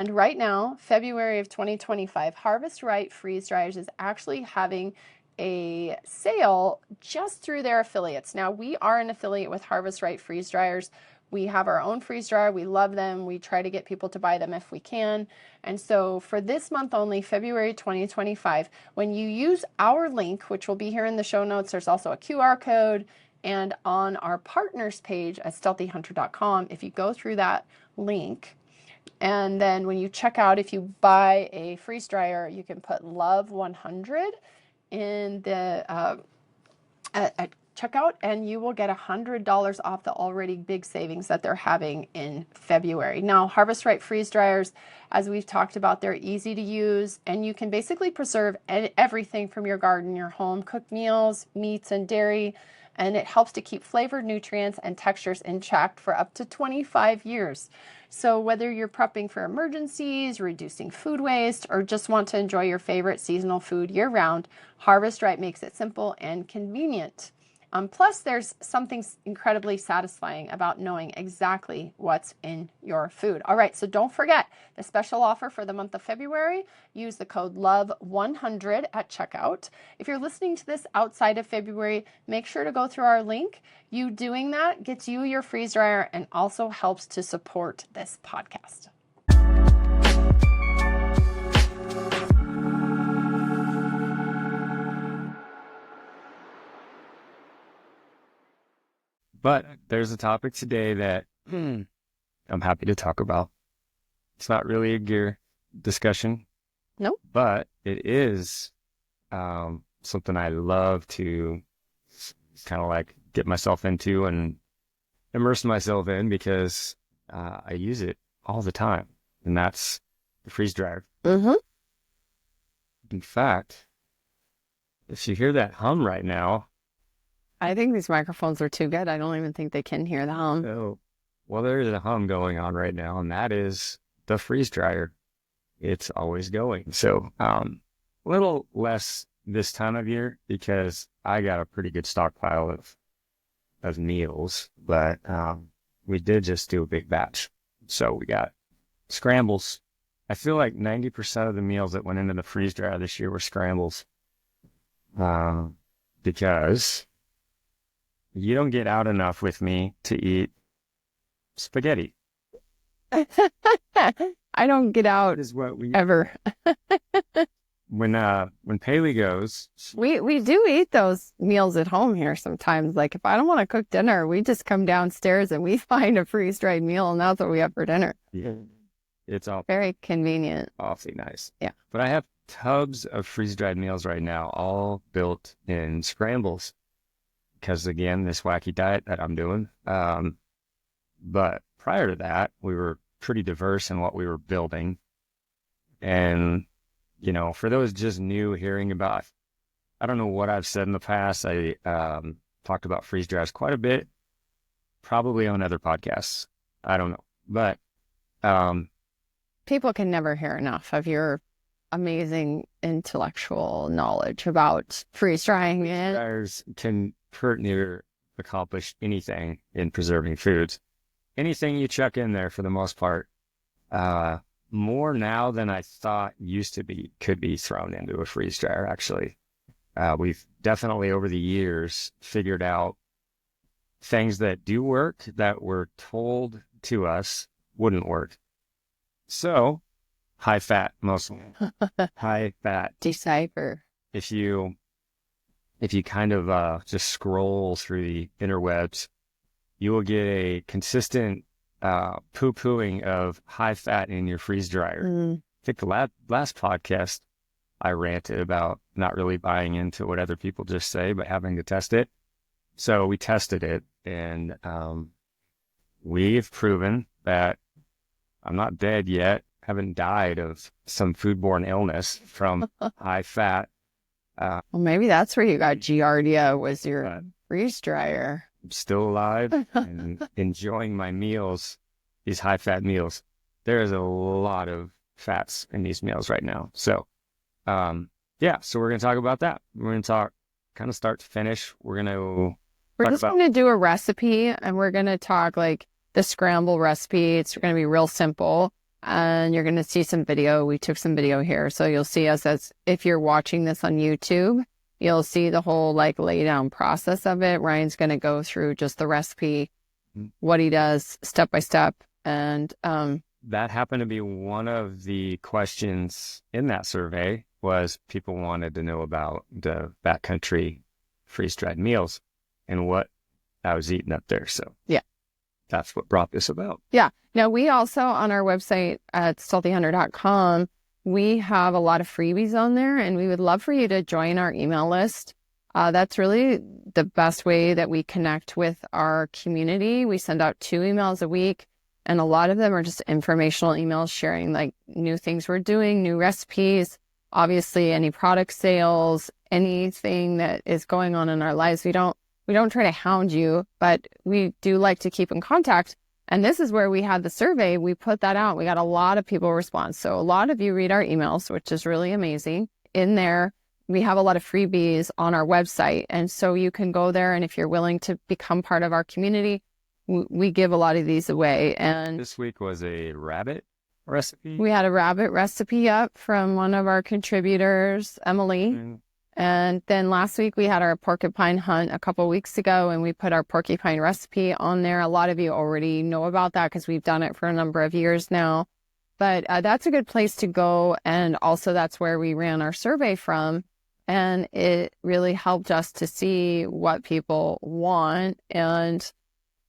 And right now, February of 2025, Harvest Right Freeze Dryers is actually having a sale just through their affiliates. Now, we are an affiliate with Harvest Right Freeze Dryers. We have our own freeze dryer. We love them. We try to get people to buy them if we can. And so for this month only, February 2025, when you use our link, which will be here in the show notes, there's also a QR code. And on our partners page at stealthyhunter.com, if you go through that link, and then when you check out, if you buy a freeze dryer, you can put Love 100 in the at checkout, and you will get $100 off the already big savings that they're having in February. Now, Harvest Right freeze dryers, as we've talked about, they're easy to use, and you can basically preserve everything from your garden, your home, cooked meals, meats, and dairy. And it helps to keep flavor, nutrients, and textures in check for up to 25 years. So whether you're prepping for emergencies, reducing food waste, or just want to enjoy your favorite seasonal food year-round, Harvest Right makes it simple and convenient. Plus, there's something incredibly satisfying about knowing exactly what's in your food. All right, so don't forget the special offer for the month of February. Use the code LOVE100 at checkout. If you're listening to this outside of February, make sure to go through our link. You doing that gets you your freeze dryer and also helps to support this podcast. But there's a topic today that I'm happy to talk about. It's not really a gear discussion. Nope. But it is something I love to kind of like get myself into and immerse myself in because I use it all the time. And that's the freeze dryer. Mm-hmm. In fact, if you hear that hum right now, I think these microphones are too good. I don't even think they can hear the hum. Oh, well, there's a hum going on right now, and that is the freeze dryer. It's always going. So, a little less this time of year because I got a pretty good stockpile of meals, but we did just do a big batch. So we got scrambles. I feel like 90% of the meals that went into the freeze dryer this year were scrambles. Because you don't get out enough with me to eat spaghetti. I don't get out That is what we ever. when Paley goes, We do eat those meals at home here sometimes. Like if I don't want to cook dinner, we just come downstairs and we find a freeze-dried meal, and that's what we have for dinner. yeah, it's all Very convenient. awfully nice. Yeah. But I have tubs of freeze-dried meals right now, all built in scrambles. Because again, this wacky diet that I'm doing. But prior to that, we were pretty diverse in what we were building. And, you know, for those just new hearing about, I don't know what I've said in the past. I talked about freeze dryers quite a bit, probably on other podcasts. I don't know. But People can never hear enough of your amazing intellectual knowledge about freeze drying it. dryers can pretty near accomplish anything in preserving foods. Anything you chuck in there for the most part, more now than I thought used to be, could be thrown into a freeze dryer, actually. We've definitely over the years figured out things that do work that were told to us wouldn't work. So, high fat mostly. High fat. Decipher. If you kind of just scroll through the interwebs, you will get a consistent poo-pooing of high fat in your freeze dryer. I think the last podcast, I ranted about not really buying into what other people just say, but having to test it. So we tested it, and we've proven that I'm not dead yet. Haven't died of some foodborne illness from high fat. Well, maybe that's where you got Giardia, was your freeze dryer. I'm still alive and enjoying my meals, these high fat meals. There is a lot of fats in these meals right now. So, so we're going to talk about that. We're going to talk kind of start to finish. We're just going to do a recipe, and we're going to talk like the scramble recipe. It's going to be real simple. and you're going to see some video. We took some video here. So you'll see us as if you're watching this on YouTube, you'll see the whole like lay down process of it. Ryan's going to go through just the recipe, what he does step by step. And that happened to be one of the questions in that survey was people wanted to know about the backcountry freeze-dried meals and what I was eating up there. So yeah, that's what brought this about. Yeah. Now, we also on our website at stealthyhunter.com, we have a lot of freebies on there, and we would love for you to join our email list. That's really the best way that we connect with our community. We send out 2 emails a week, and a lot of them are just informational emails sharing like new things we're doing, new recipes, obviously any product sales, anything that is going on in our lives. We don't try to hound you, but we do like to keep in contact. And this is where we had the survey. We put that out. We got a lot of people respond. So a lot of you read our emails, which is really amazing. In there, we have a lot of freebies on our website. And so you can go there, and if you're willing to become part of our community, we give a lot of these away. And this week was a rabbit recipe. We had a rabbit recipe up from one of our contributors, Emily. And then last week we had our porcupine hunt a couple weeks ago, and we put our porcupine recipe on there. A lot of you already know about that because we've done it for a number of years now. But that's a good place to go. And also that's where we ran our survey from. And it really helped us to see what people want. And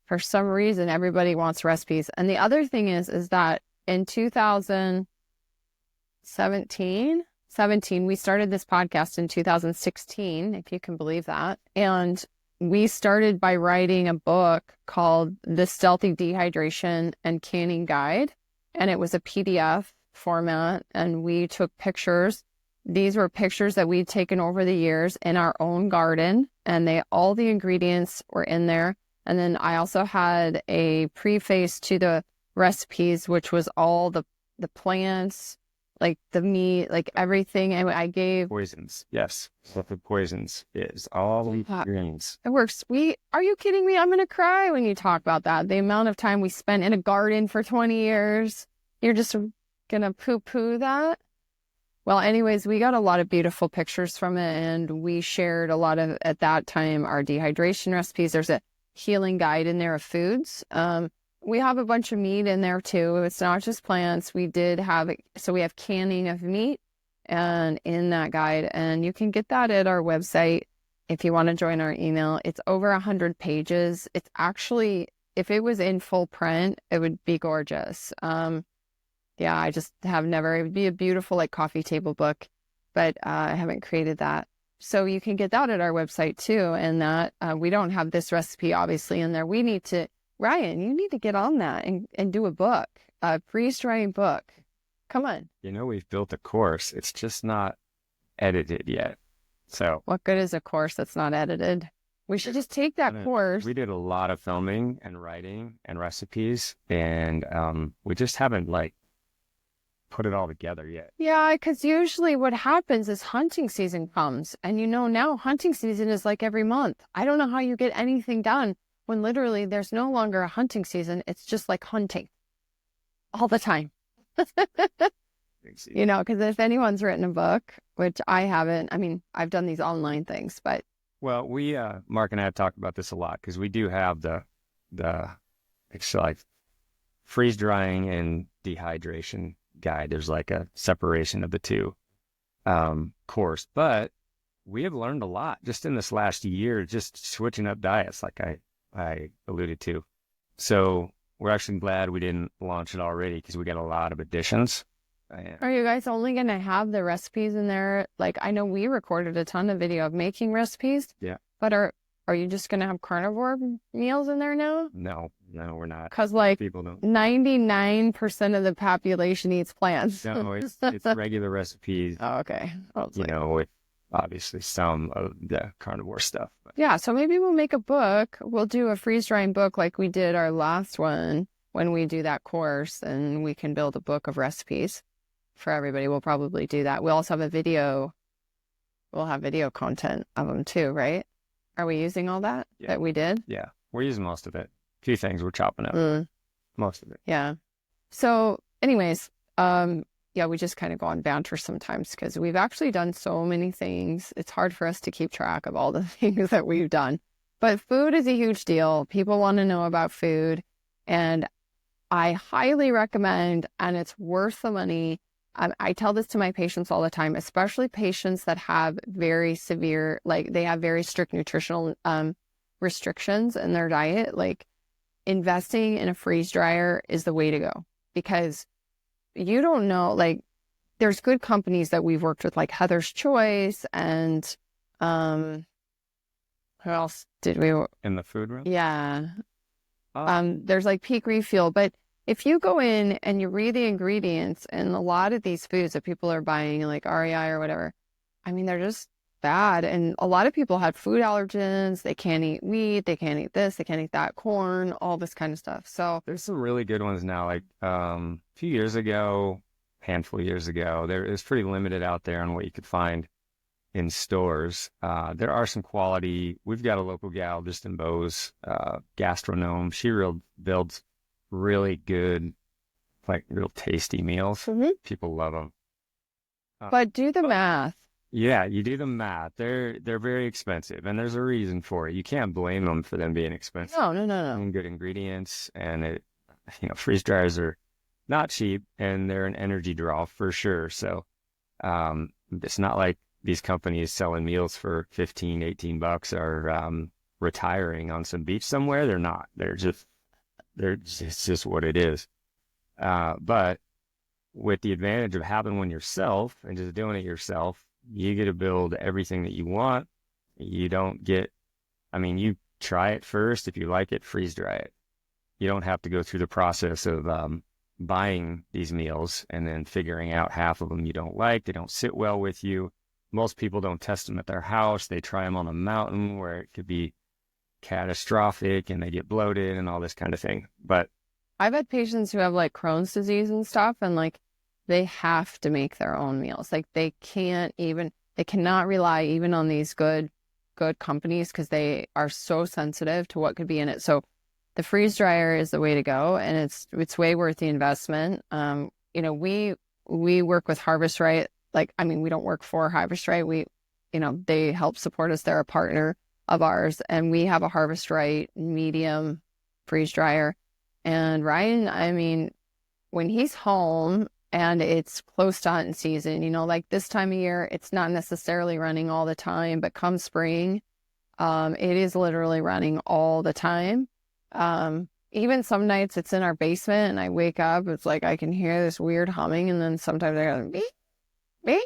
for some reason, everybody wants recipes. And the other thing is that in 2017, we started this podcast in 2016, if you can believe that. And we started by writing a book called The Stealthy Dehydration and Canning Guide. And it was a PDF format, and we took pictures. These were pictures that we'd taken over the years in our own garden, and all the ingredients were in there. And then I also had a preface to the recipes, which was all the plants, like the meat, like everything. And I gave poisons. Yes. What the poisons is. All the ingredients. It works. Are you kidding me? I'm going to cry when you talk about that. The amount of time we spent in a garden for 20 years. You're just going to poo-poo that? Well, anyways, we got a lot of beautiful pictures from it, and we shared a lot of, at that time, our dehydration recipes. There's a healing guide in there of foods. We have a bunch of meat in there too. It's not just plants. We have canning of meat and in that guide, and you can get that at our website if you want to join our email. It's over 100 pages. It's actually, if it was in full print, it would be gorgeous. Yeah, I just have never, it would be a beautiful like coffee table book, but I haven't created that. So you can get that at our website too. And that we don't have this recipe obviously in there. Ryan, you need to get on that and do a book, a freeze-drying book. Come on. We've built a course. It's just not edited yet. So what good is a course that's not edited? We should just take that course. We did a lot of filming and writing and recipes, and we just haven't put it all together yet. Yeah, because usually what happens is hunting season comes, and now hunting season is like every month. I don't know how you get anything done when literally there's no longer a hunting season. It's just like hunting all the time. Because if anyone's written a book, which I haven't, I've done these online things, but. Well, we, Mark and I have talked about this a lot because we do have the freeze drying and dehydration guide. There's like a separation of the two course, but we have learned a lot just in this last year, just switching up diets like I alluded to. So we're actually glad we didn't launch it already because we got a lot of additions. Are you guys only going to have the recipes in there? Like, I know we recorded a ton of video of making recipes. Yeah. But are you just going to have carnivore meals in there now? No, we're not. Because people don't. 99% of the population eats plants. No, it's regular recipes. Oh, okay. With obviously some of the carnivore stuff. But. Yeah, so maybe we'll make a book. We'll do a freeze-drying book like we did our last one when we do that course, and we can build a book of recipes for everybody. We'll probably do that. We'll also have a video. We'll have video content of them too, right? Are we using all that we did? Yeah, we're using most of it. A few things we're chopping up. Most of it. Yeah. So anyways, yeah, we just kind of go on banter sometimes because we've actually done so many things. It's hard for us to keep track of all the things that we've done. But food is a huge deal. People want to know about food. And I highly recommend, and it's worth the money. I tell this to my patients all the time, especially patients that have very severe, like they have very strict nutritional restrictions in their diet. Like investing in a freeze dryer is the way to go because you don't know, like there's good companies that we've worked with, like Heather's Choice and who else did we? In the food room? Yeah. Oh, There's like Peak Refuel, but if you go in and you read the ingredients and a lot of these foods that people are buying, like REI or whatever, I mean, they're just bad. And a lot of people have food allergens. They can't eat wheat. They can't eat this. They can't eat that, corn, all this kind of stuff. So, there's some really good ones now. Like a few years ago, handful of years ago, there is pretty limited out there on what you could find in stores. There are some quality. We've got a local gal just in Bose, Gastronome. She builds really good, like real tasty meals. mhm. People love them. But do the math. Yeah, you do the math. They're very expensive, and there's a reason for it. You can't blame them for them being expensive. No, no, no, no. And good ingredients, and freeze dryers are not cheap, and they're an energy draw for sure. So, it's not like these companies selling meals for 15, 18 bucks are retiring on some beach somewhere. They're not. It's just what it is. But with the advantage of having one yourself and just doing it yourself, you get to build everything that you want. You don't get, I mean, you try it first. If you like it, freeze dry it. You don't have to go through the process of buying these meals and then figuring out half of them you don't like. They don't sit well with you. Most people don't test them at their house. They try them on a mountain where it could be catastrophic and they get bloated and all this kind of thing. But I've had patients who have like Crohn's disease and stuff, and like they have to make their own meals. Like they cannot rely even on these good companies because they are so sensitive to what could be in it. So the freeze dryer is the way to go, and it's way worth the investment. We work with Harvest Right. Like, I mean, we don't work for Harvest Right. They help support us. They're a partner of ours, and we have a Harvest Right medium freeze dryer. And Ryan, I mean, when he's home and it's close to hunting season, like this time of year, it's not necessarily running all the time, but come spring, it is literally running all the time. Even some nights it's in our basement and I wake up, it's like I can hear this weird humming, and then sometimes I go beep, beep.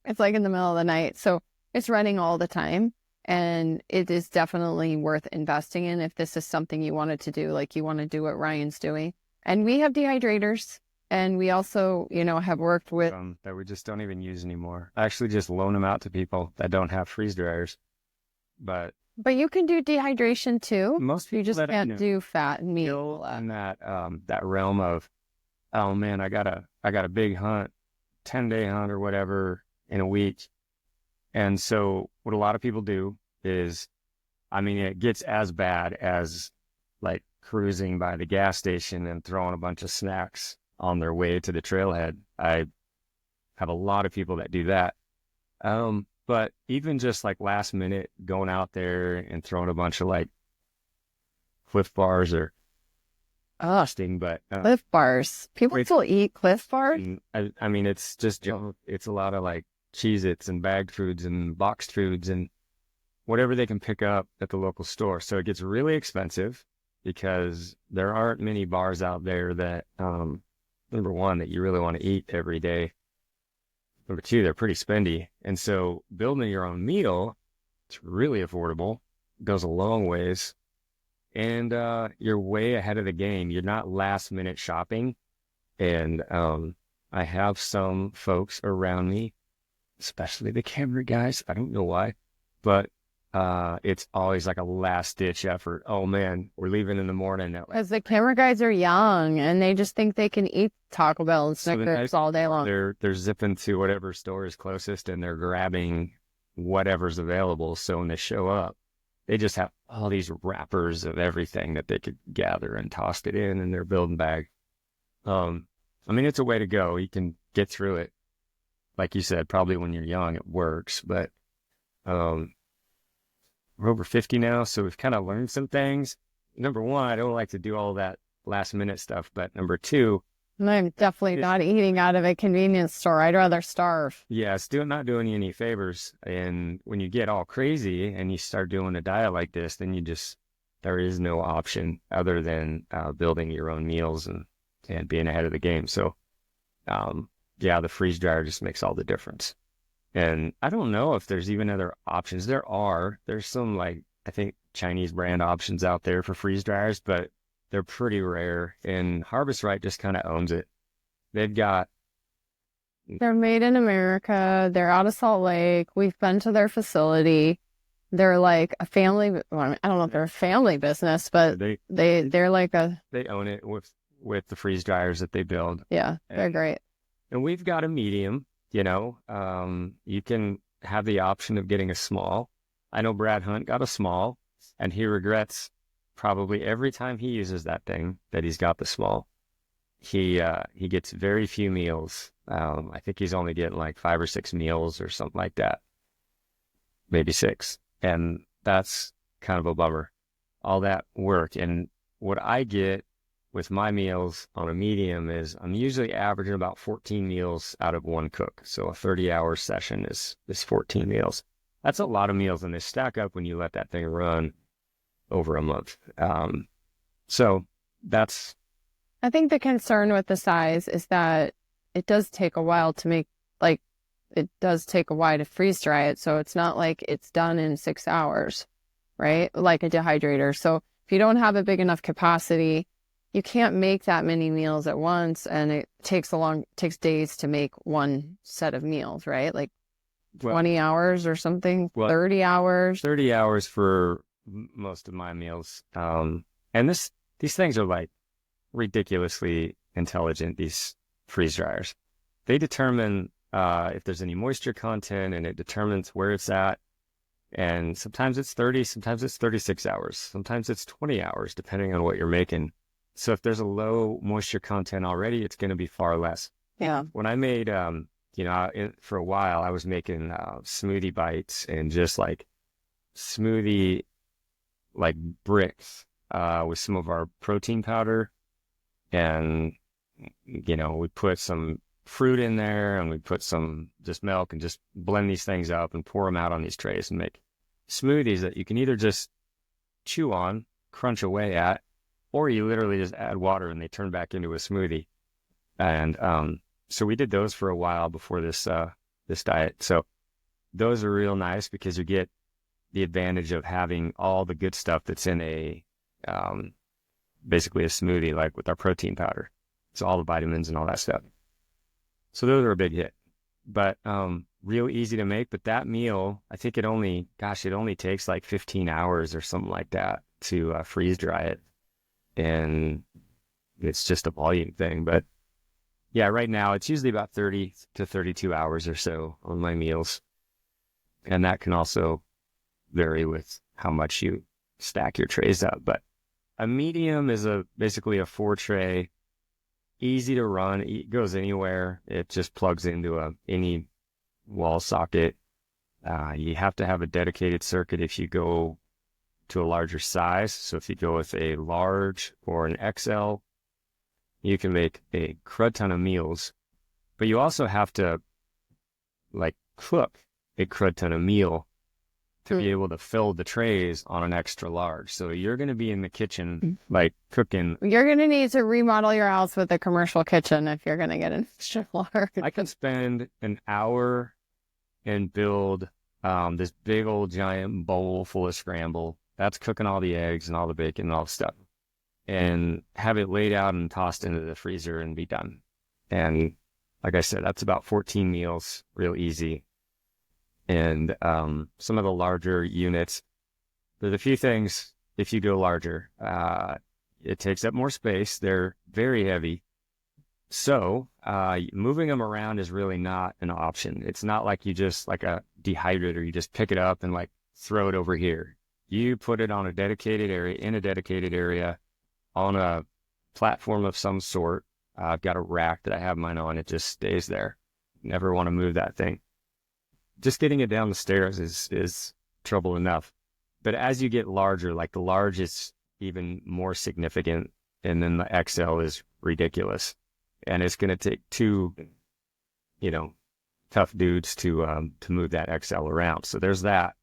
It's like in the middle of the night. So it's running all the time. And it is definitely worth investing in if this is something you wanted to do, like you want to do what Ryan's doing. And we have dehydrators, and we also, have worked with that we just don't even use anymore. I actually just loan them out to people that don't have freeze dryers. But you can do dehydration too. most people You just that can't do fat and meat. still in that realm of, oh man, I got a big hunt, 10-day hunt or whatever in a week. And so what a lot of people do is, I mean, it gets as bad as like cruising by the gas station and throwing a bunch of snacks on their way to the trailhead. I have a lot of people that do that. But even just like last minute going out there and throwing a bunch of like Cliff Bars or Sting, but Cliff Bars. People still eat Cliff Bars? I mean, it's just it's a lot of like Cheez-Its and bagged foods and boxed foods and whatever they can pick up at the local store. So it gets really expensive because there aren't many bars out there that, number one, that you really want to eat every day. Number two, they're pretty spendy. And so building your own meal, it's really affordable, goes a long ways. And you're way ahead of the game. You're not last minute shopping. And I have some folks around me, especially the camera guys. I don't know why, but it's always like a last ditch effort. Oh man, we're leaving in the morning. Because the camera guys are young and they just think they can eat Taco Bell and Snickers all day long. They're zipping to whatever store is closest and they're grabbing whatever's available. So when they show up, they just have all these wrappers of everything that they could gather and tossed it in their building bag. I mean, it's a way to go. You can get through it. Like you said, probably when you're young, it works, but um, we're over 50 now, so we've kind of learned some things. Number one, I don't like to do all that last minute stuff, but number two, And I'm definitely not eating out of a convenience store. I'd rather starve. yeah, it's still not doing you any favors. And when you get all crazy and you start doing a diet like this, then there is no option other than building your own meals and being ahead of the game. So, yeah, the freeze dryer just makes all the difference. And I don't know if there's even other options. There's some like, I think Chinese brand options out there for freeze dryers, but they're pretty rare. And Harvest Right just kind of owns it. They've got, They're made in America. They're out of Salt Lake. We've been to their facility. They're like a family. Well, I don't know if they're a family business, but they're like a, they own it with the freeze dryers that they build. yeah, they're great. And we've got a medium, you can have the option of getting a small. I know Brad Hunt got a small, and he regrets probably every time he uses that thing that he's got the small. He gets very few meals. I think he's only getting like 5 or 6 meals or something like that, maybe 6. And that's kind of a bummer. All that work. And what I get with my meals on a medium is I'm usually averaging about 14 meals out of one cook. So a 30-hour session is 14 meals. That's a lot of meals, and they stack up when you let that thing run over a month. So that's... I think the concern with the size is that it does take a while to make, like, it does take a while to freeze dry it. So it's not like it's done in 6 hours, right? Like a dehydrator. So if you don't have a big enough capacity, you can't make that many meals at once. And it takes days to make one set of meals, right? Like 20 hours or something, 30 hours. 30 hours for most of my meals. And these things are like ridiculously intelligent, these freeze dryers. They determine if there's any moisture content, and it determines where it's at. And sometimes it's 30, sometimes it's 36 hours, sometimes it's 20 hours, depending on what you're making. So if there's a low moisture content already, it's going to be far less. Yeah. When I made, for a while, I was making smoothie bites and just like smoothie, like bricks with some of our protein powder. And, we put some fruit in there, and we put some just milk, and just blend these things up and pour them out on these trays and make smoothies that you can either just chew on, crunch away at, or you literally just add water and they turn back into a smoothie. And so we did those for a while before this diet. So those are real nice because you get the advantage of having all the good stuff that's in a basically a smoothie, like with our protein powder. So all the vitamins and all that stuff. So those are a big hit, but real easy to make. But that meal, I think it only takes like 15 hours or something like that to freeze dry it. And it's just a volume thing. But yeah, right now it's usually about 30 to 32 hours or so on my meals. And that can also vary with how much you stack your trays up. But a medium is basically a 4-tray, easy to run. It goes anywhere. It just plugs into any wall socket. You have to have a dedicated circuit if you go to a larger size. So if you go with a large or an XL, you can make a crud ton of meals, but you also have to like cook a crud ton of meal to be able to fill the trays on an extra large. So you're going to be in the kitchen, like cooking. You're going to need to remodel your house with a commercial kitchen if you're going to get an extra large. I can spend an hour and build this big old giant bowl full of scramble. That's cooking all the eggs and all the bacon and all the stuff, and have it laid out and tossed into the freezer and be done. And like I said, that's about 14 meals, real easy. And some of the larger units, there's a few things. If you go larger, it takes up more space. They're very heavy. So moving them around is really not an option. It's not like you just like a dehydrator. You just pick it up and like throw it over here. You put it on a dedicated area, in a dedicated area, on a platform of some sort. I've got a rack that I have mine on. It just stays there. Never want to move that thing. Just getting it down the stairs is trouble enough. But as you get larger, like the large is even more significant, and then the XL is ridiculous. And it's going to take two, you know, tough dudes to move that XL around. So there's that.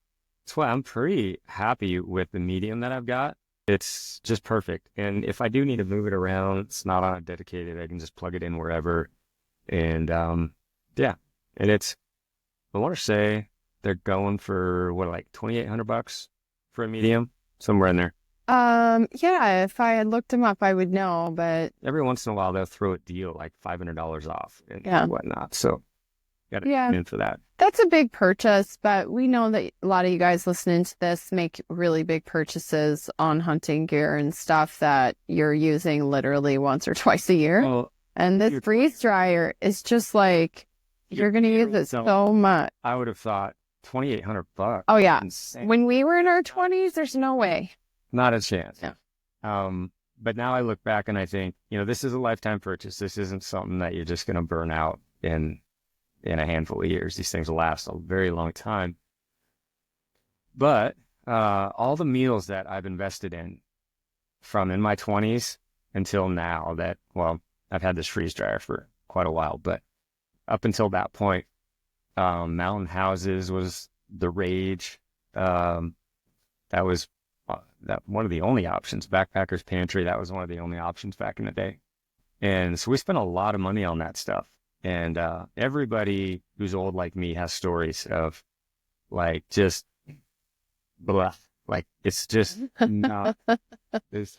That's why I'm pretty happy with the medium that I've got. It's just perfect. And if I do need to move it around, it's not on a dedicated. I can just plug it in wherever. And yeah, and I want to say they're going for what, like $2,800 for a medium, somewhere in there. Yeah, if I had looked them up, I would know, but Every once in a while, they'll throw a deal like $500 off and yeah. whatnot. So got to Yeah, come in for that. that's a big purchase, but we know that a lot of you guys listening to this make really big purchases on hunting gear and stuff that you're using literally once or twice a year. Well, And this you're- freeze dryer is just like, you're going to use it so much. I would have thought $2,800. Oh, yeah. Insane. When we were in our 20s, there's no way. Not a chance. Yeah. But now I look back and I think, this is a lifetime purchase. This isn't something that you're just going to burn out in a handful of years. These things will last a very long time. But all the meals that I've invested in from in my 20s until now I've had this freeze dryer for quite a while, but up until that point, mountain houses was the rage. That was one of the only options. Backpacker's Pantry, that was one of the only options back in the day. And so we spent a lot of money on that stuff. And everybody who's old like me has stories of like just blah. Like it's just not it's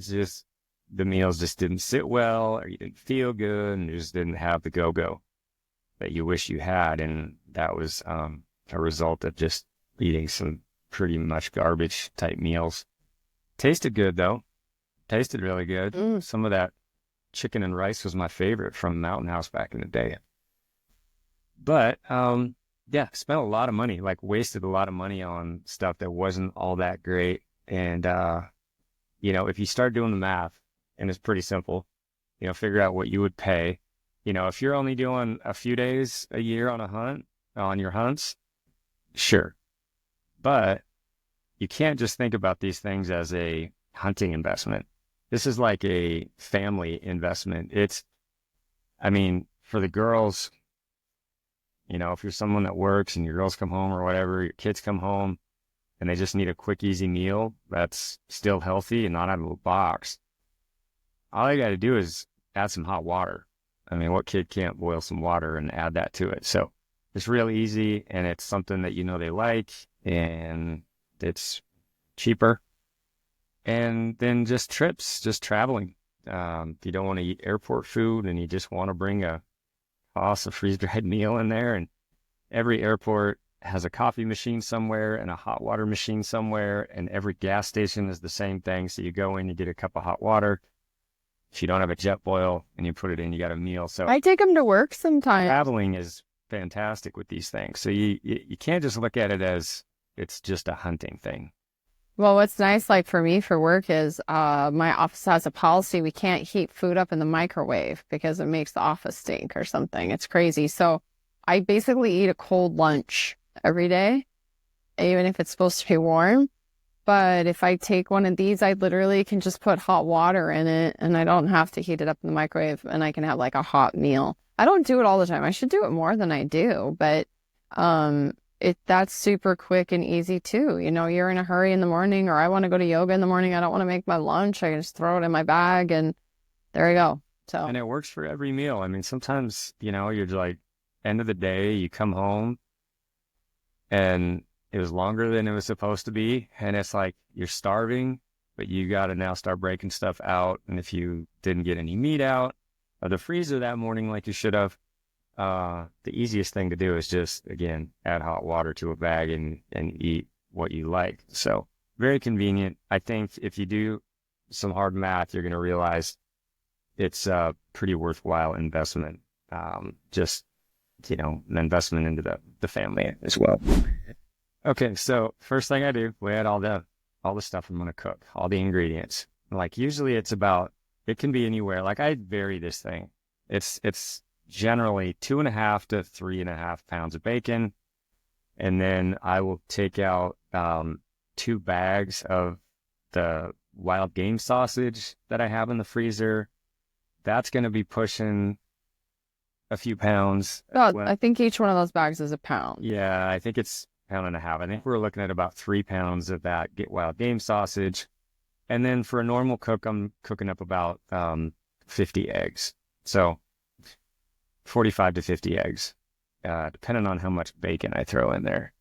just the meals just didn't sit well, or you didn't feel good, and you just didn't have the go that you wish you had. And that was a result of just eating some pretty much garbage type meals. Tasted good though. Tasted really good. Some of that chicken and rice was my favorite from Mountain House back in the day. But yeah, spent a lot of money, like wasted a lot of money on stuff that wasn't all that great. And if you start doing the math, and it's pretty simple, figure out what you would pay. If you're only doing a few days a year on your hunts, sure. But you can't just think about these things as a hunting investment. This is like a family investment. For the girls, if you're someone that works and your girls come home or whatever, your kids come home and they just need a quick, easy meal that's still healthy and not out of a box, all you got to do is add some hot water. What kid can't boil some water and add that to it? So it's really easy, and it's something that they like, and it's cheaper. And then just trips, just traveling. If you don't want to eat airport food and you just want to bring a freeze-dried meal in there, and every airport has a coffee machine somewhere and a hot water machine somewhere, and every gas station is the same thing. So you go in, you get a cup of hot water. If you don't have a jet boil and you put it in, you got a meal. So I take them to work sometimes. Traveling is fantastic with these things. So you can't just look at it as it's just a hunting thing. Well, what's nice, like for me for work is my office has a policy. We can't heat food up in the microwave because it makes the office stink or something. It's crazy. So I basically eat a cold lunch every day, even if it's supposed to be warm. But if I take one of these, I literally can just put hot water in it and I don't have to heat it up in the microwave, and I can have like a hot meal. I don't do it all the time. I should do it more than I do, but that's super quick and easy too. You're in a hurry in the morning, or I want to go to yoga in the morning. I don't want to make my lunch. I can just throw it in my bag and there you go. So, and it works for every meal. Sometimes, you're like, end of the day, you come home and it was longer than it was supposed to be. And it's like, you're starving, but you got to now start breaking stuff out. And if you didn't get any meat out of the freezer that morning, like you should have, the easiest thing to do is just, again, add hot water to a bag and eat what you like. So very convenient. I think if you do some hard math, you're going to realize it's a pretty worthwhile investment. Just, an investment into the family as well. Okay. So first thing I do, we add all the stuff I'm going to cook, all the ingredients. Like usually it's about It can be anywhere. Like I vary this thing. It's generally 2.5 to 3.5 pounds of bacon, and then I will take out 2 bags of the wild game sausage that I have in the freezer. That's going to be pushing a few pounds. Oh, Well, I think each one of those bags is a pound. yeah, I think it's 1.5 pounds. I think we're looking at about 3 pounds of that wild game sausage. And then for a normal cook, I'm cooking up about 50 eggs. So 45 to 50 eggs, depending on how much bacon I throw in there.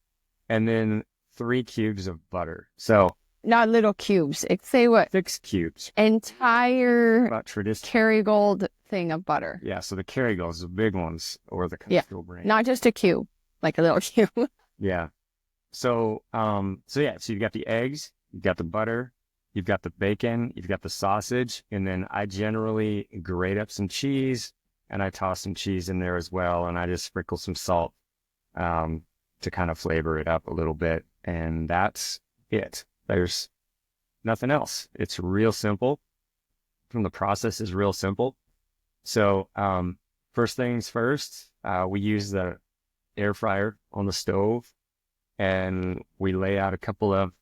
And then 3 cubes of butter. So Not little cubes. Say what? 6 cubes. Entire About traditional. Kerrygold thing of butter. Yeah, so the Kerrygolds, the big ones, or the Yeah. Coastal brand. Not just a cube, like a little cube. Yeah. So you've got the eggs, you've got the butter, you've got the bacon, you've got the sausage, and then I generally grate up some cheese, and I toss some cheese in there as well, and I just sprinkle some salt to kind of flavor it up a little bit, and that's it. There's nothing else. It's real simple. The process is real simple. So first things first, we use the air fryer on the stove, and we lay out a couple of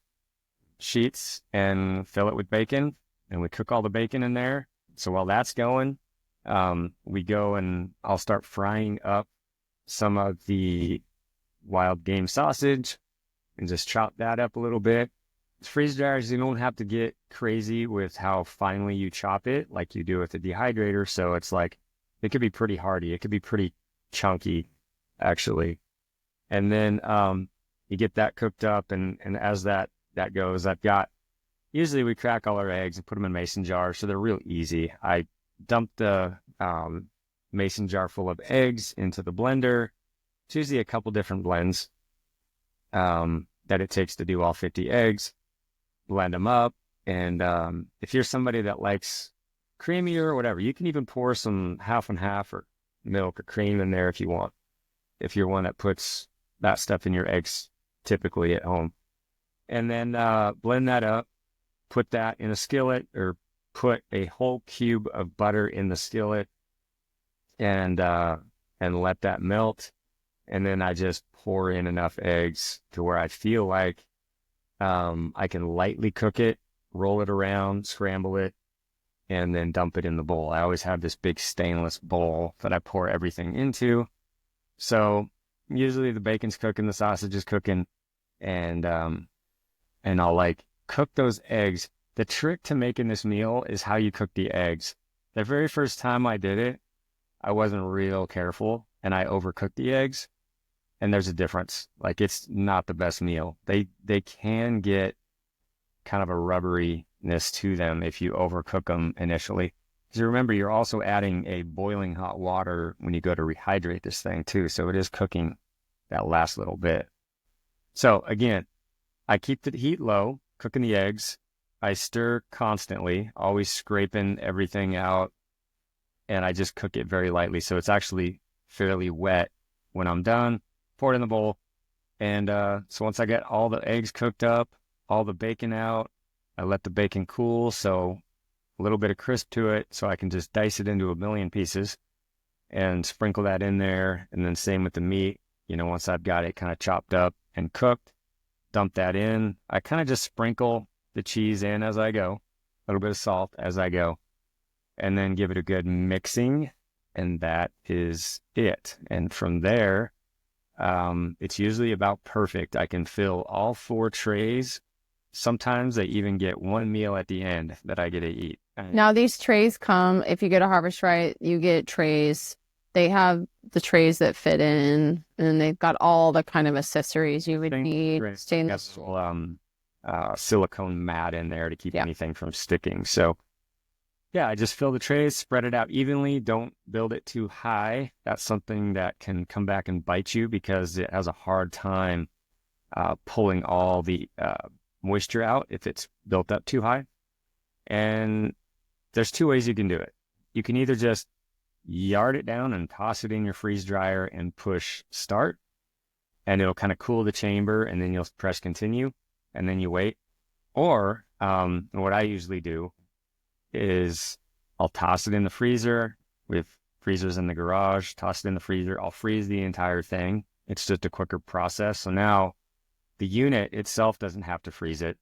sheets and fill it with bacon, and we cook all the bacon in there. So while that's going, we go and I'll start frying up some of the wild game sausage and just chop that up a little bit. Freeze dryers, you don't have to get crazy with how finely you chop it like you do with the dehydrator. So it's like, it could be pretty hearty. It could be pretty chunky, actually. And then you get that cooked up, and as that goes, usually we crack all our eggs and put them in mason jars, so they're real easy. I dump the mason jar full of eggs into the blender. It's usually a couple different blends that it takes to do all 50 eggs. Blend them up, and if you're somebody that likes creamier or whatever, you can even pour some half and half or milk or cream in there if you want. If you're one that puts that stuff in your eggs typically at home. And then blend that up, put that in a skillet, or put a whole cube of butter in the skillet, and let that melt. And then I just pour in enough eggs to where I feel like I can lightly cook it, roll it around, scramble it, and then dump it in the bowl. I always have this big stainless bowl that I pour everything into. So usually the bacon's cooking, the sausage is cooking, and I'll like cook those eggs. The trick to making this meal is how you cook the eggs. The very first time I did it, I wasn't real careful, and I overcooked the eggs. And there's a difference. Like, it's not the best meal. They can get kind of a rubberiness to them if you overcook them initially. Because remember, you're also adding a boiling hot water when you go to rehydrate this thing too. So it is cooking that last little bit. So again, I keep the heat low, cooking the eggs. I stir constantly, always scraping everything out. And I just cook it very lightly. So it's actually fairly wet when I'm done. Pour it in the bowl. And so once I get all the eggs cooked up, all the bacon out, I let the bacon cool, so a little bit of crisp to it, so I can just dice it into a million pieces and sprinkle that in there. And then same with the meat. Once I've got it kind of chopped up and cooked, dump that in. I kind of just sprinkle the cheese in as I go, a little bit of salt as I go, and then give it a good mixing, and that is it. And from there, it's usually about perfect. I can fill all 4 trays. Sometimes I even get one meal at the end that I get to eat. Now these trays come, if you get a Harvest Right, you get trays. They have the trays that fit in, and they've got all the kind of accessories you would need. Stainless. Got a little silicone mat in there to keep anything from sticking. So yeah, I just fill the trays, spread it out evenly. Don't build it too high. That's something that can come back and bite you because it has a hard time pulling all the moisture out if it's built up too high. And there's 2 ways you can do it. You can either just yard it down and toss it in your freeze dryer and push start, and it'll kind of cool the chamber, and then you'll press continue, and then you wait. Or what I usually do is I'll toss it in the freezer. We have freezers in the garage, toss it in the freezer. I'll freeze the entire thing. It's just a quicker process. So now the unit itself doesn't have to freeze it.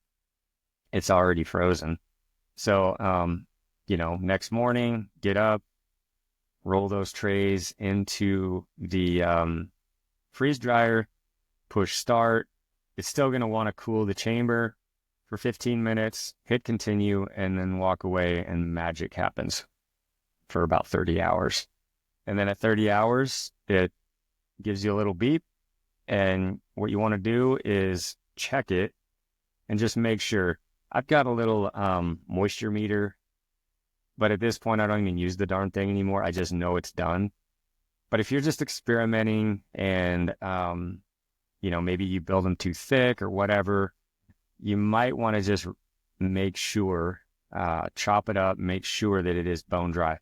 It's already frozen. So, next morning, get up, roll those trays into the freeze dryer, push start. It's still going to want to cool the chamber for 15 minutes, hit continue, and then walk away, and magic happens for about 30 hours. And then at 30 hours, it gives you a little beep. And what you want to do is check it and just make sure. I've got a little moisture meter, but at this point, I don't even use the darn thing anymore. I just know it's done. But if you're just experimenting and, maybe you build them too thick or whatever, you might want to just make sure, chop it up, make sure that it is bone dry.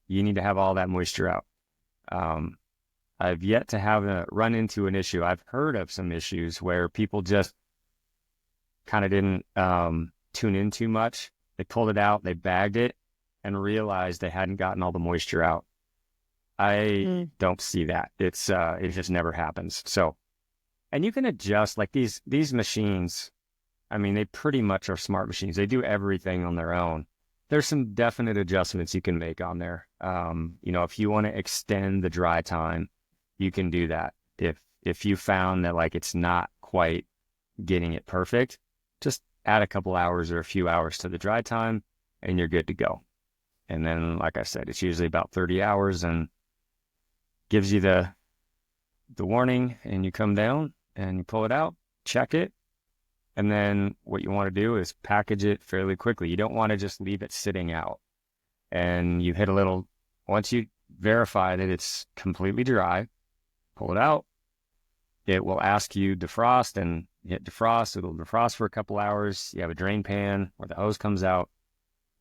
You need to have all that moisture out. I've yet to run into an issue. I've heard of some issues where people just kind of didn't tune in too much. They pulled it out, they bagged it, and realized they hadn't gotten all the moisture out. I don't see that. It just never happens. So, and you can adjust like these machines. I mean, they pretty much are smart machines. They do everything on their own. There's some definite adjustments you can make on there. If you want to extend the dry time, you can do that. If you found that like it's not quite getting it perfect, just add a couple hours or a few hours to the dry time and you're good to go. And then, like I said, it's usually about 30 hours and gives you the warning, and you come down and you pull it out, check it. And then what you want to do is package it fairly quickly. You don't want to just leave it sitting out. And you hit once you verify that it's completely dry, pull it out. It will ask you defrost, and hit defrost. It'll defrost for a couple hours. You have a drain pan where the hose comes out.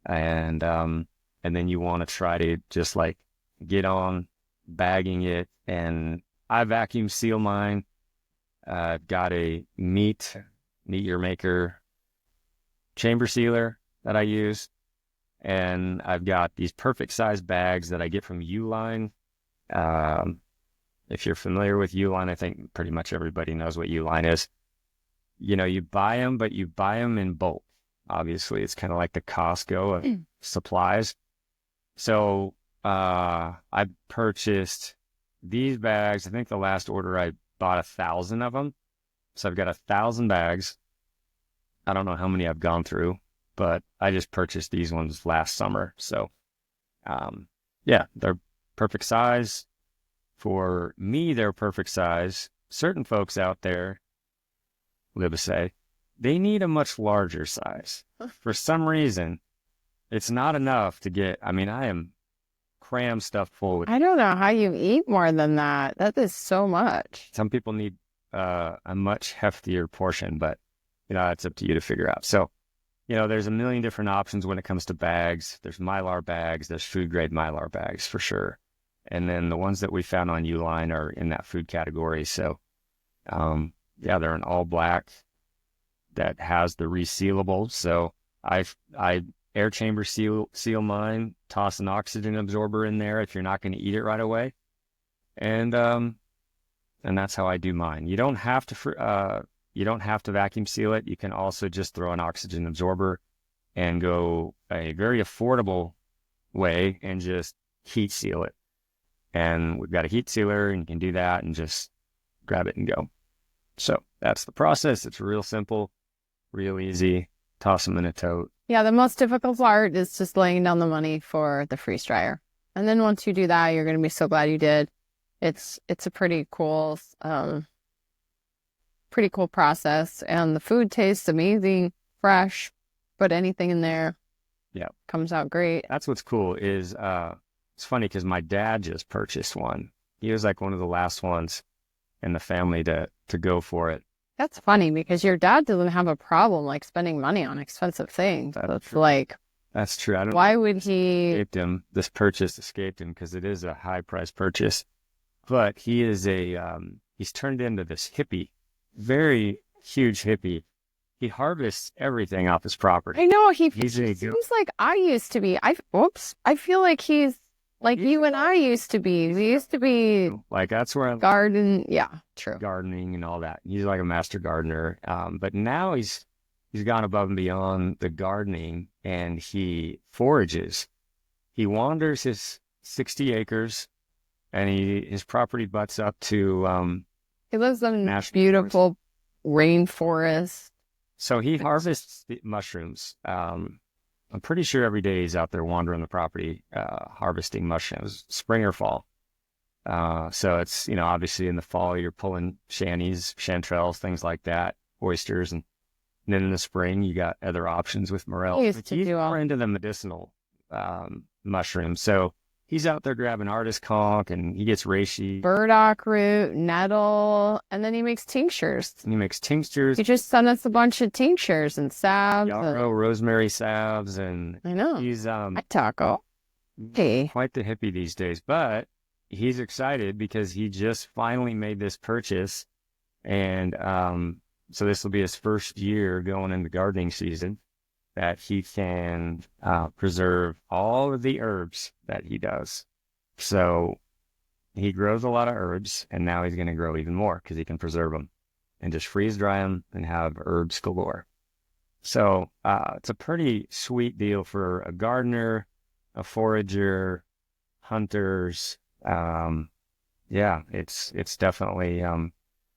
And then you want to try to just like get on bagging it. And I vacuum seal mine. I've got a Meat Your Maker chamber sealer that I use. And I've got these perfect size bags that I get from Uline. If you're familiar with Uline, I think pretty much everybody knows what Uline is. You buy them, but you buy them in bulk. Obviously, it's kind of like the Costco of supplies. So I purchased these bags. I think the last order I bought 1,000 of them. So I've got 1,000 bags. I don't know how many I've gone through, but I just purchased these ones last summer. So, they're perfect size. For me, they're perfect size. Certain folks out there, say, they need a much larger size. For some reason, it's not enough to get, I am crammed stuffed full with. I don't know how you eat more than that. That is so much. Some people need a much heftier portion, but, it's up to you to figure out. So, there's a million different options when it comes to bags. There's Mylar bags. There's food grade Mylar bags for sure. And then the ones that we found on Uline are in that food category. So, they're an all black that has the resealable. So I air chamber seal mine, toss an oxygen absorber in there if you're not going to eat it right away. And that's how I do mine. You don't have to vacuum seal it. You can also just throw an oxygen absorber and go a very affordable way and just heat seal it. And we've got a heat sealer, and you can do that and just grab it and go. So that's the process. It's real simple, real easy. Toss them in a tote. Yeah, the most difficult part is just laying down the money for the freeze dryer. And then once you do that, you're going to be so glad you did. It's a pretty cool process. And the food tastes amazing, fresh. Put anything in there. Yeah. Comes out great. That's what's cool is, it's funny because my dad just purchased one. He was like one of the last ones in the family to go for it. That's funny because your dad doesn't have a problem like spending money on expensive things. That's like, that's true. I don't why know. would he? This purchase escaped him because it is a high price purchase. But he is he's turned into this hippie, very huge hippie. he harvests everything off his property. I know He's a seems like I used to be. I feel like he's like you and I used to be. We used to be like that's where I'm garden. Yeah, true. gardening and all that. He's like a master gardener. But now he's gone above and beyond the gardening, and he forages. He wanders his 60 acres, and his property butts up to He lives in a national beautiful rainforest. So he harvests the mushrooms. I'm pretty sure every day he's out there wandering the property, harvesting mushrooms, spring or fall. So it's, obviously in the fall, you're pulling shanties, chanterelles, things like that, oysters. And then in the spring, you got other options with morels. He used But to he's do all more into the medicinal mushrooms. So he's out there grabbing artist conch, and he gets reishi. burdock root, nettle, and then he makes tinctures. And he makes tinctures, He just sent us a bunch of tinctures and salves. yarrow, rosemary salves, and I know. he's Hi, Taco. Hey. quite the hippie these days. But he's excited because he just finally made this purchase, and so this will be his first year going into gardening season that he can preserve all of the herbs that he does. So he grows a lot of herbs, and now he's going to grow even more because he can preserve them and just freeze dry them and have herbs galore. So it's a pretty sweet deal for a gardener, a forager, hunters. Yeah, it's definitely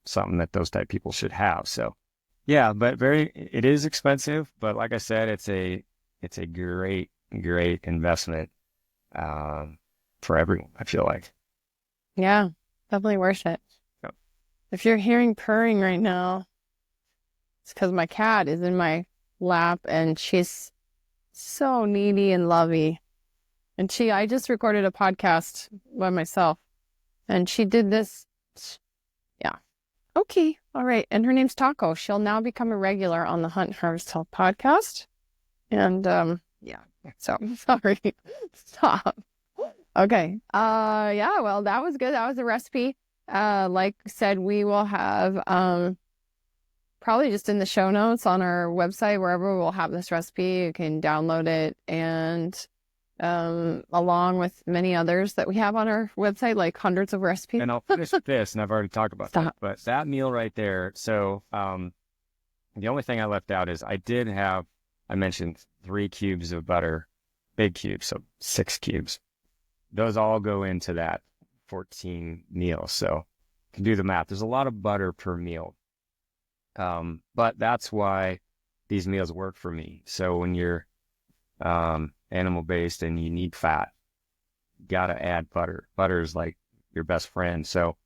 something that those type people should have. So yeah, but it is expensive, but like I said, it's a great investment for everyone, I feel like. Yeah, definitely worth it. Yep. If you're hearing purring right now, it's because my cat is in my lap and she's so needy and lovey. And I just recorded a podcast by myself and she did this. Yeah. Okay. All right. And her name's Taco. She'll now become a regular on the Hunt Harvest Health podcast. And yeah. So sorry. Stop. Okay. Yeah, well, that was good. That was a recipe. Like I said, we will have probably just in the show notes on our website, wherever we'll have this recipe. You can download it, and along with many others that we have on our website, like hundreds of recipes. And I'll finish with this, and I've already talked about that, but that meal right there. So the only thing I left out is I mentioned 3 cubes of butter, big cubes, so 6 cubes. Those all go into that 14 meals. So you can do the math. There's a lot of butter per meal. But that's why these meals work for me. So when you're animal-based and you need fat, you got to add butter. Butter is like your best friend. So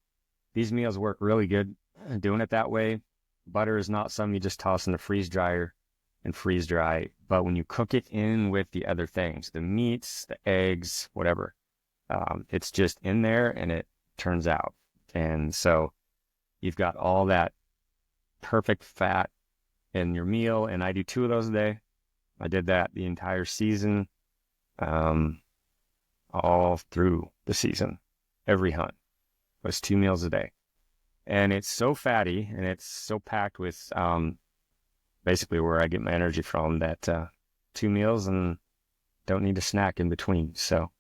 these meals work really good doing it that way. Butter is not something you just toss in the freeze dryer and freeze dry. But when you cook it in with the other things, the meats, the eggs, whatever, it's just in there and it turns out. And so you've got all that perfect fat in your meal. And I do 2 of those a day. I did that the entire season, all through the season. Every hunt was 2 meals a day. And it's so fatty and it's so packed with basically where I get my energy from, that 2 meals and don't need a snack in between. So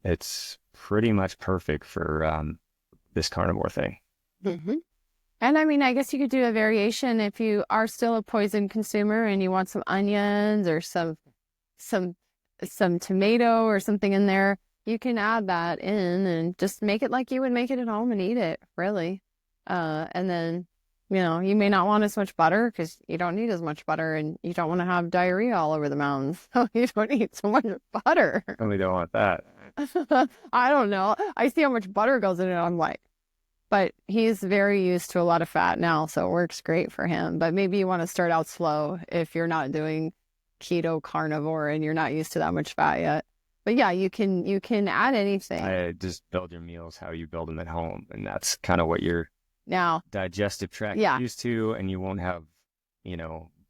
it's pretty much perfect for this carnivore thing. Mm-hmm. And I mean, I guess you could do a variation if you are still a poison consumer and you want some onions or some tomato or something in there. You can add that in and just make it like you would make it at home and eat it, really. And then, you may not want as much butter because you don't need as much butter, and you don't want to have diarrhea all over the mountains. So you don't eat so much butter. Really don't want that. I don't know. I see how much butter goes in it. I'm like, but he's very used to a lot of fat now, so it works great for him. But maybe you want to start out slow if you're not doing keto carnivore and you're not used to that much fat yet. But yeah, you can add anything. I just build your meals how you build them at home, and that's kind of what your digestive tract is used to, and you won't have,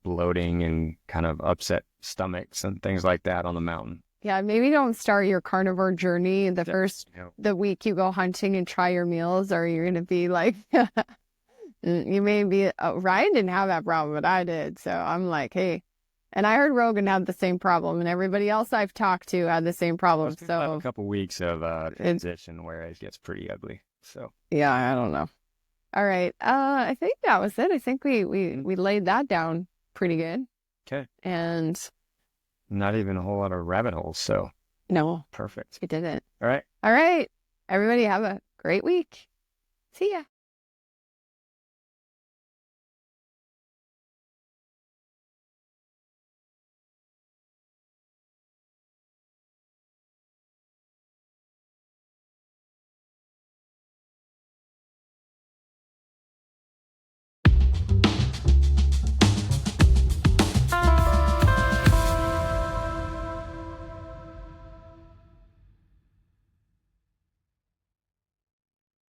bloating and kind of upset stomachs and things like that on the mountain. Yeah, maybe don't start your carnivore journey the week you go hunting and try your meals, or you're going to be like You may be, Ryan didn't have that problem, but I did. So I'm like, hey, and I heard Rogan had the same problem, and everybody else I've talked to had the same problem. Most people have So a couple weeks of transition where it gets pretty ugly. So yeah, I don't know. All right. I think that was it. I think we laid that down pretty good. okay, And not even a whole lot of rabbit holes. So no, perfect. we didn't. All right. All right. Everybody have a great week. See ya.